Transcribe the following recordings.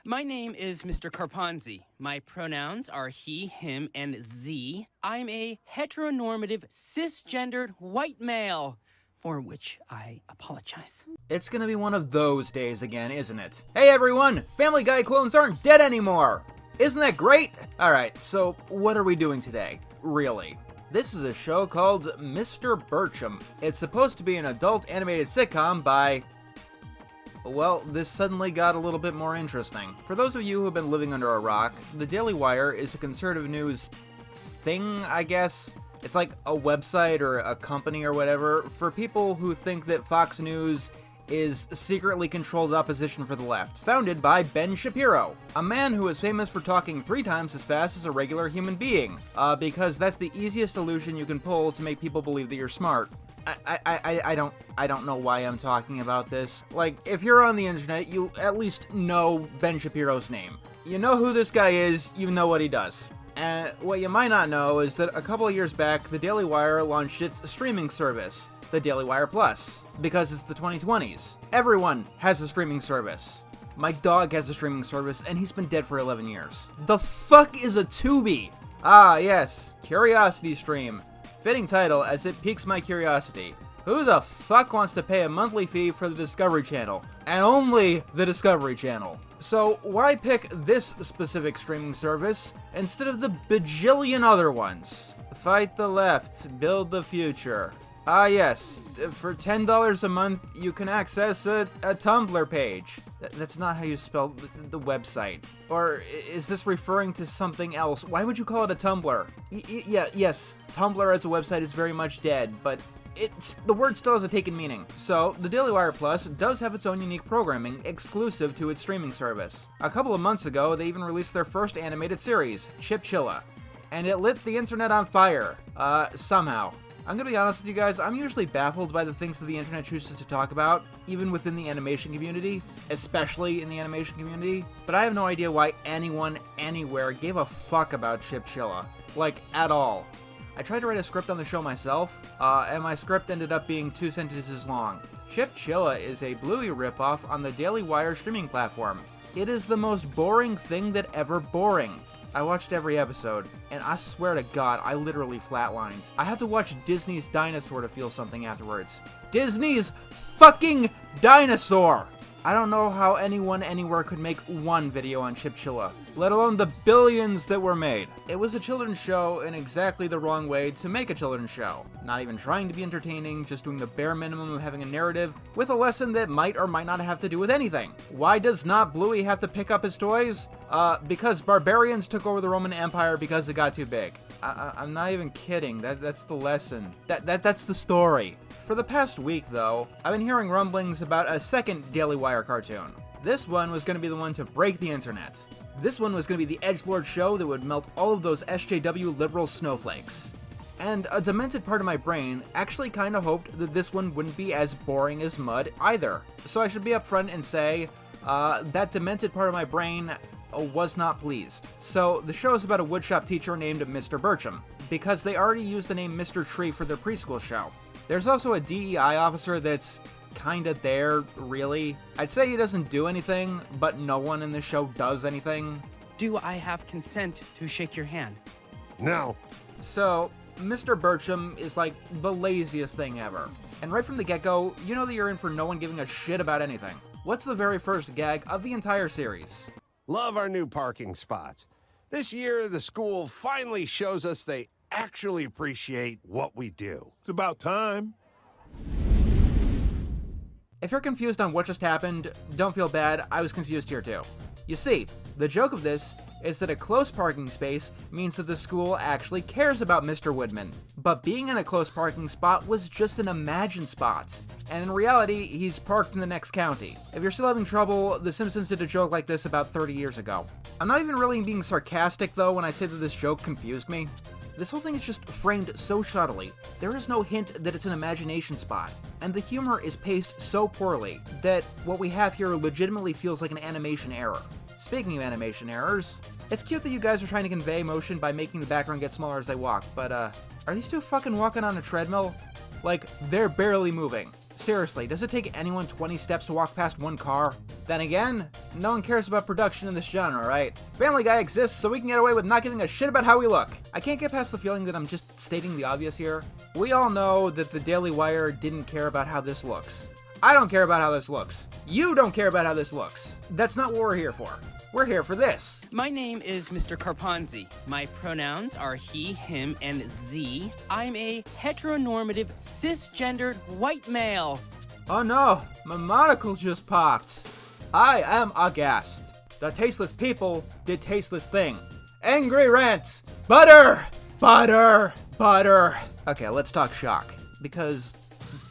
My name is Mr. Carponzi. My pronouns are he, him, and z. I'm a heteronormative, cisgendered white male, for which I apologize. It's gonna be one of those days again, isn't it? Hey everyone! Family Guy clones aren't dead anymore! Isn't that great? Alright, so what are we doing today? Really? This is a show called Mr. Birchum. It's supposed to be an adult animated sitcom by... Well, this suddenly got a little bit more interesting. For those of you who have been living under a rock, the Daily Wire is a conservative news thing, I guess? It's like a website or a company or whatever for people who think that Fox News is secretly controlled opposition for the left. Founded by Ben Shapiro, a man who is famous for talking 3 times as fast as a regular human being, because that's the easiest illusion you can pull to make people believe that you're smart. I don't know why I'm talking about this. Like, if you're on the internet, you at least know Ben Shapiro's name. You know who this guy is, you know what he does. And what you might not know is that a couple of years back, the Daily Wire launched its streaming service, the Daily Wire Plus, because it's the 2020s. Everyone has a streaming service. My dog has a streaming service, and he's been dead for 11 years. The fuck is a Tubi? Ah, yes, Curiosity Stream. Fitting title, as it piques my curiosity. Who the fuck wants to pay a monthly fee for the Discovery Channel? And only the Discovery Channel. So why pick this specific streaming service instead of the bajillion other ones? Fight the left, build the future. Ah yes, for $10 a month you can access a Tumblr page. That's not how you spell the website. Or is this referring to something else? Why would you call it a Tumblr? Yes, Tumblr as a website is very much dead, but the word still has a taken meaning. So, the Daily Wire Plus does have its own unique programming exclusive to its streaming service. A couple of months ago, they even released their first animated series, Chilla, and it lit the internet on fire. Somehow. I'm gonna be honest with you guys, I'm usually baffled by the things that the internet chooses to talk about, even within the animation community, especially in the animation community, but I have no idea why anyone, anywhere, gave a fuck about Chilla. Like, at all. I tried to write a script on the show myself, and my script ended up being 2 sentences long. Chilla is a Bluey ripoff on the Daily Wire streaming platform. It is the most boring thing that ever boring. I watched every episode, and I swear to God, I literally flatlined. I had to watch Disney's Dinosaur to feel something afterwards. Disney's fucking Dinosaur! I don't know how anyone anywhere could make one video on Chilla, let alone the billions that were made. It was a children's show in exactly the wrong way to make a children's show. Not even trying to be entertaining, just doing the bare minimum of having a narrative with a lesson that might or might not have to do with anything. Why does not Bluey have to pick up his toys? Because barbarians took over the Roman Empire because it got too big. I'm not even kidding. That's the lesson. That's the story. For the past week, though, I've been hearing rumblings about a second Daily Wire cartoon. This one was going to be the one to break the internet. This one was going to be the edgelord show that would melt all of those SJW liberal snowflakes. And a demented part of my brain actually kind of hoped that this one wouldn't be as boring as mud either. So I should be upfront and say, that demented part of my brain was not pleased. So the show is about a woodshop teacher named Mr. Birchum, because they already used the name Mr. Tree for their preschool show. There's also a DEI officer that's kinda there, really. I'd say he doesn't do anything, but no one in the show does anything. Do I have consent to shake your hand? No. So, Mr. Birchum is like the laziest thing ever. And right from the get-go, you know that you're in for no one giving a shit about anything. What's the very first gag of the entire series? Love our new parking spots. This year, the school finally shows us they actually appreciate what we do. It's about time. If you're confused on what just happened, don't feel bad, I was confused here too. You see, the joke of this is that a close parking space means that the school actually cares about Mr. Woodman. But being in a close parking spot was just an imagined spot. And in reality, he's parked in the next county. If you're still having trouble, The Simpsons did a joke like this about 30 years ago. I'm not even really being sarcastic though when I say that this joke confused me. This whole thing is just framed so subtly. There is no hint that it's an imagination spot. And the humor is paced so poorly that what we have here legitimately feels like an animation error. Speaking of animation errors, it's cute that you guys are trying to convey motion by making the background get smaller as they walk, but are these two fucking walking on a treadmill? Like, they're barely moving. Seriously, does it take anyone 20 steps to walk past one car? Then again, no one cares about production in this genre, right? Family Guy exists so we can get away with not giving a shit about how we look. I can't get past the feeling that I'm just stating the obvious here. We all know that the Daily Wire didn't care about how this looks. I don't care about how this looks. You don't care about how this looks. That's not what we're here for. We're here for this. My name is Mr. Carponzi. My pronouns are he, him, and Z. I'm a heteronormative, cisgendered white male. Oh no, my monocle just popped. I am aghast. The tasteless people did tasteless thing. Angry rants. Butter! Butter! Butter! Okay, let's talk shock. Because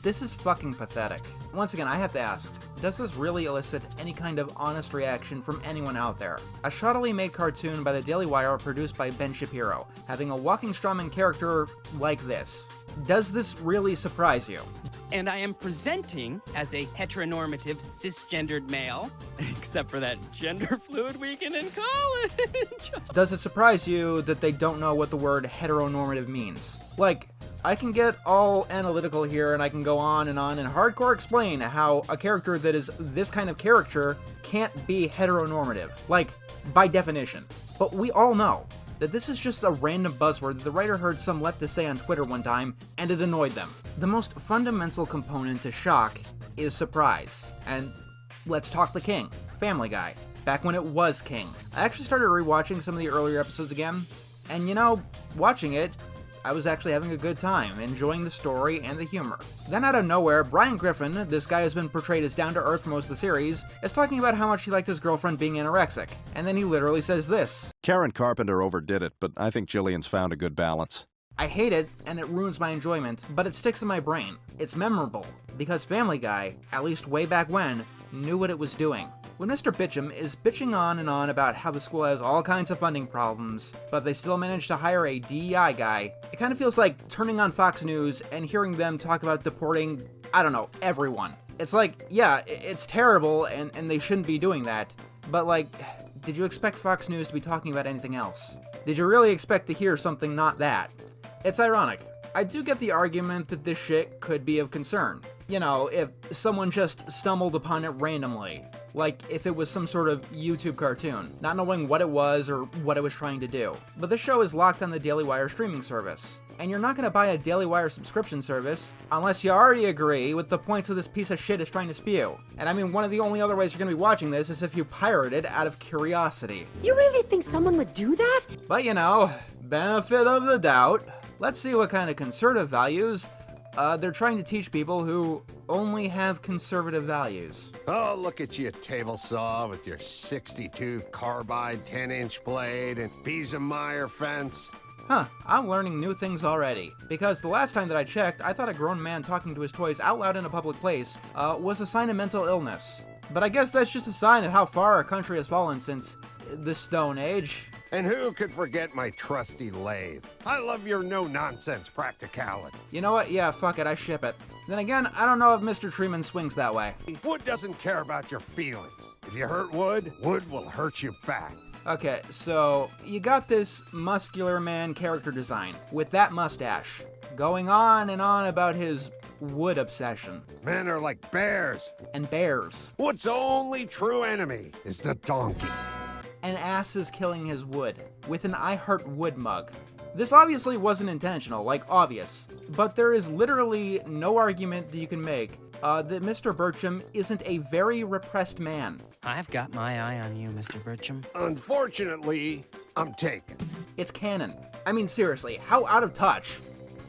this is fucking pathetic. Once again, I have to ask, does this really elicit any kind of honest reaction from anyone out there? A shoddily made cartoon by the Daily Wire produced by Ben Shapiro, having a walking strawman character like this. Does this really surprise you? And I am presenting as a heteronormative, cisgendered male, except for that gender fluid weekend in college. Does it surprise you that they don't know what the word heteronormative means? Like, I can get all analytical here and I can go on and hardcore explain how a character that is this kind of caricature can't be heteronormative, like, by definition. But we all know that this is just a random buzzword that the writer heard some leftist say on Twitter one time, and it annoyed them. The most fundamental component to shock is surprise. And let's talk the king, Family Guy, back when it was king. I actually started rewatching some of the earlier episodes again, and you know, watching it, I was actually having a good time, enjoying the story and the humor. Then out of nowhere, Brian Griffin, this guy has been portrayed as down-to-earth for most of the series, is talking about how much he liked his girlfriend being anorexic. And then he literally says this. Karen Carpenter overdid it, but I think Jillian's found a good balance. I hate it, and it ruins my enjoyment, but it sticks in my brain. It's memorable, because Family Guy, at least way back when, knew what it was doing. When Mr. Birchum is bitching on and on about how the school has all kinds of funding problems, but they still managed to hire a DEI guy, it kind of feels like turning on Fox News and hearing them talk about deporting, I don't know, everyone. It's like, yeah, it's terrible and they shouldn't be doing that, but like, did you expect Fox News to be talking about anything else? Did you really expect to hear something not that? It's ironic. I do get the argument that this shit could be of concern. You know, if someone just stumbled upon it randomly. Like if it was some sort of YouTube cartoon, not knowing what it was or what it was trying to do. But this show is locked on the Daily Wire streaming service. And you're not going to buy a Daily Wire subscription service unless you already agree with the points that this piece of shit is trying to spew. And I mean, one of the only other ways you're going to be watching this is if you pirate it out of curiosity. You really think someone would do that? But you know, benefit of the doubt. Let's see what kind of conservative values they're trying to teach people who only have conservative values. Oh, look at you, table saw with your 60-tooth carbide 10-inch blade and Biesemeyer fence. Huh, I'm learning new things already. Because the last time that I checked, I thought a grown man talking to his toys out loud in a public place was a sign of mental illness. But I guess that's just a sign of how far our country has fallen since the Stone Age. And who could forget my trusty lathe? I love your no-nonsense practicality. You know what? Yeah, fuck it, I ship it. Then again, I don't know if Mr. Treeman swings that way. Wood doesn't care about your feelings. If you hurt wood, wood will hurt you back. Okay, so you got this muscular man character design with that mustache, going on and on about his wood obsession. Men are like bears. And bears. Wood's only true enemy is the donkey. An ass is killing his wood with an I Heart Wood mug. This obviously wasn't intentional, like obvious, but there is literally no argument that you can make that Mr. Birchum isn't a very repressed man. I've got my eye on you, Mr. Birchum. Unfortunately, I'm taken. It's canon. I mean, seriously, how out of touch,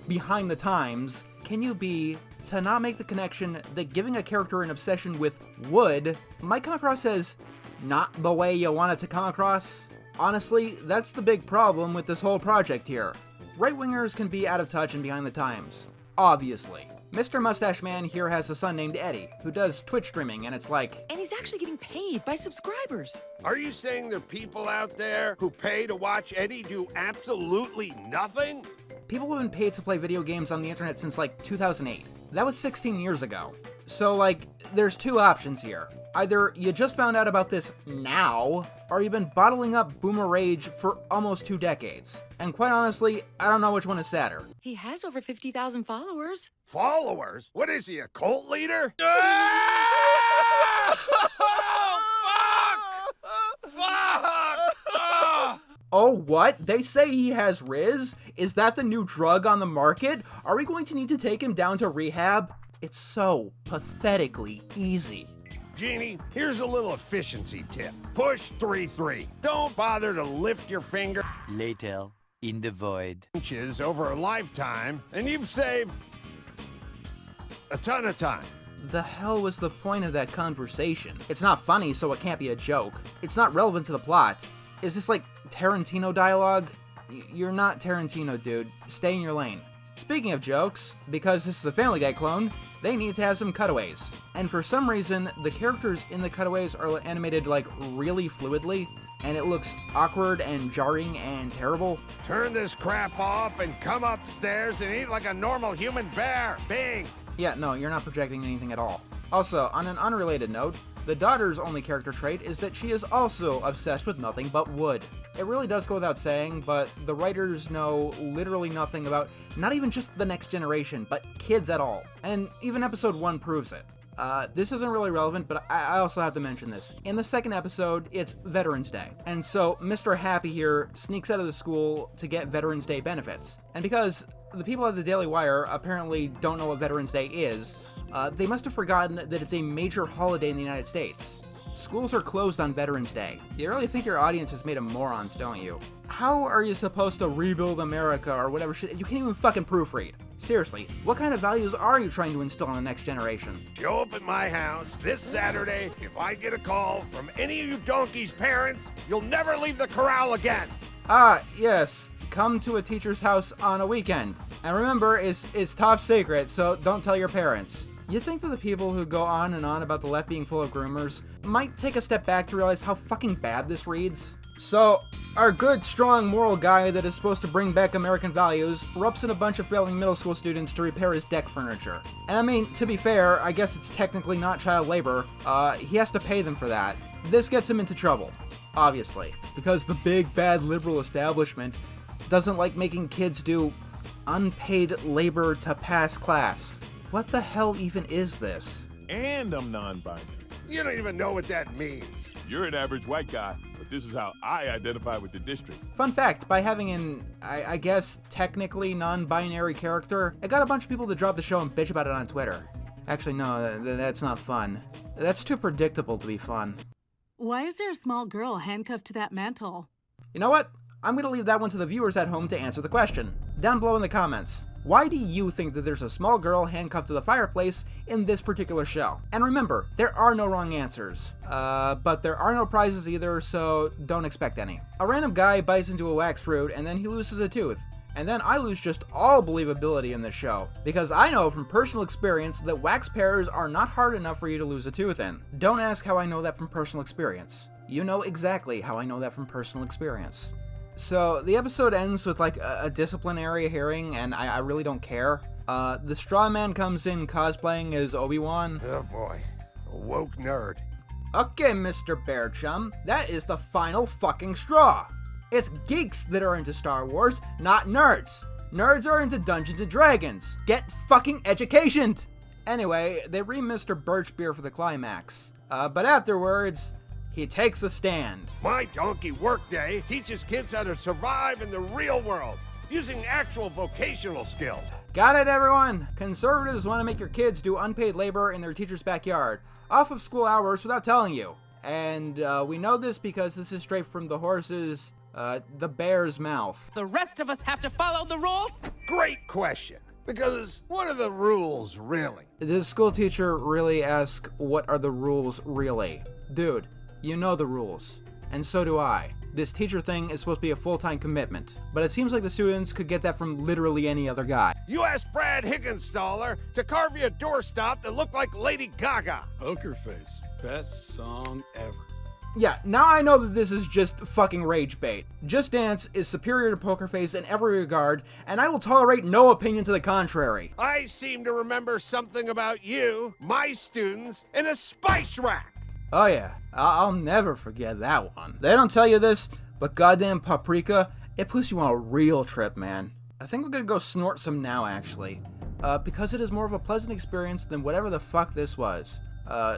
behind the times, can you be to not make the connection that giving a character an obsession with wood might come across as not the way you want it to come across? Honestly, that's the big problem with this whole project here. Right-wingers can be out of touch and behind the times. Obviously. Mr. Mustache Man here has a son named Eddie, who does Twitch streaming, and it's like... And he's actually getting paid by subscribers. Are you saying there are people out there who pay to watch Eddie do absolutely nothing? People have been paid to play video games on the internet since like 2008. That was 16 years ago. So like, there's two options here. Either you just found out about this now, or you've been bottling up boomer rage for almost 2 decades. And quite honestly, I don't know which one is sadder. He has over 50,000 followers. Followers? What is he, a cult leader? Oh, what? They say he has Riz? Is that the new drug on the market? Are we going to need to take him down to rehab? It's so pathetically easy. Genie, here's a little efficiency tip. Push 3-3. Don't bother to lift your finger Later, in the void. inches over a lifetime, and you've saved a ton of time. The hell was the point of that conversation? It's not funny, so it can't be a joke. It's not relevant to the plot. Is this like Tarantino dialogue? You're not Tarantino, dude. Stay in your lane. Speaking of jokes, because this is the Family Guy clone, they need to have some cutaways. And for some reason, the characters in the cutaways are animated like really fluidly, and it looks awkward and jarring and terrible. Turn this crap off and come upstairs and eat like a normal human bear. Bing! Yeah, no, you're not projecting anything at all. Also, on an unrelated note, the daughter's only character trait is that she is also obsessed with nothing but wood. It really does go without saying, but the writers know literally nothing about not even just the next generation, but kids at all. And even episode 1 proves it. This isn't really relevant, but I also have to mention this. In the second episode, it's Veterans Day. And so Mr. Happy here sneaks out of the school to get Veterans Day benefits. And because the people at the Daily Wire apparently don't know what Veterans Day is, they must have forgotten that it's a major holiday in the United States. Schools are closed on Veterans Day. You really think your audience is made of morons, don't you? How are you supposed to rebuild America or whatever shit? You can't even fucking proofread. Seriously, what kind of values are you trying to instill in the next generation? Show up at my house this Saturday. If I get a call from any of you donkeys' parents, you'll never leave the corral again. Ah, yes. Come to a teacher's house on a weekend. And remember, it's top secret, so don't tell your parents. You think that the people who go on and on about the left being full of groomers might take a step back to realize how fucking bad this reads? So, our good, strong, moral guy that is supposed to bring back American values ropes in a bunch of failing middle school students to repair his deck furniture. And I mean, to be fair, I guess it's technically not child labor. He has to pay them for that. This gets him into trouble, obviously, because the big, bad liberal establishment doesn't like making kids do unpaid labor to pass class. What the hell even is this? And I'm non-binary. You don't even know what that means. You're an average white guy, but this is how I identify with the district. Fun fact, by having an, I guess, technically non-binary character, it got a bunch of people to drop the show and bitch about it on Twitter. Actually, no, that's not fun. That's too predictable to be fun. Why is there a small girl handcuffed to that mantle? You know what? I'm gonna leave that one to the viewers at home to answer the question. Down below in the comments. Why do you think that there's a small girl handcuffed to the fireplace in this particular show? And remember, there are no wrong answers. But there are no prizes either, so don't expect any. A random guy bites into a wax fruit and then he loses a tooth. And then I lose just all believability in this show. Because I know from personal experience that wax pears are not hard enough for you to lose a tooth in. Don't ask how I know that from personal experience. You know exactly how I know that from personal experience. So, the episode ends with, like, a disciplinary hearing, and I really don't care. The straw man comes in cosplaying as Obi-Wan. Oh boy, a woke nerd. Okay, Mr. Birchum, that is the final fucking straw. It's geeks that are into Star Wars, not nerds. Nerds are into Dungeons & Dragons. Get fucking educationed! Anyway, they ream Mr. Birchbeer for the climax. But afterwards, he takes a stand. My donkey workday teaches kids how to survive in the real world using actual vocational skills. Got it, everyone? Conservatives want to make your kids do unpaid labor in their teacher's backyard, off of school hours without telling you. And we know this because this is straight from the horse's, the bear's mouth. The rest of us have to follow the rules? Great question. Because what are the rules, really? Does school teacher really ask, what are the rules, really? Dude, you know the rules. And so do I. This teacher thing is supposed to be a full-time commitment, but it seems like the students could get that from literally any other guy. You asked Brad Higginstaller to carve you a doorstop that looked like Lady Gaga. Poker Face, best song ever. Yeah, now I know that this is just fucking rage bait. Just Dance is superior to Poker Face in every regard, and I will tolerate no opinion to the contrary. I seem to remember something about you, my students, in a spice rack. Oh yeah, I'll never forget that one. They don't tell you this, but goddamn Paprika, it puts you on a real trip, man. I think we're gonna go snort some now, actually. Because it is more of a pleasant experience than whatever the fuck this was.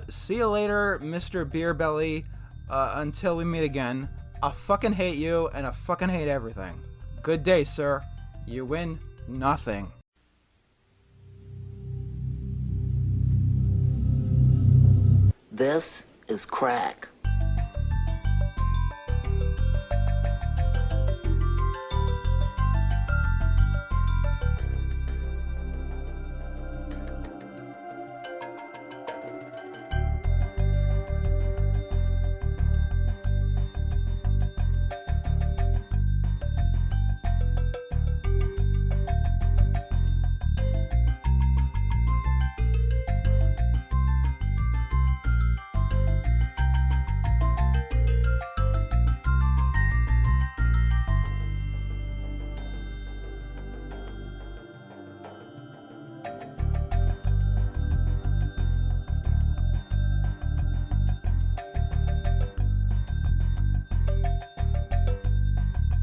See you later, Mr. Beer Belly. Until we meet again, I fucking hate you, and I fucking hate everything. Good day, sir. You win nothing. This is crack.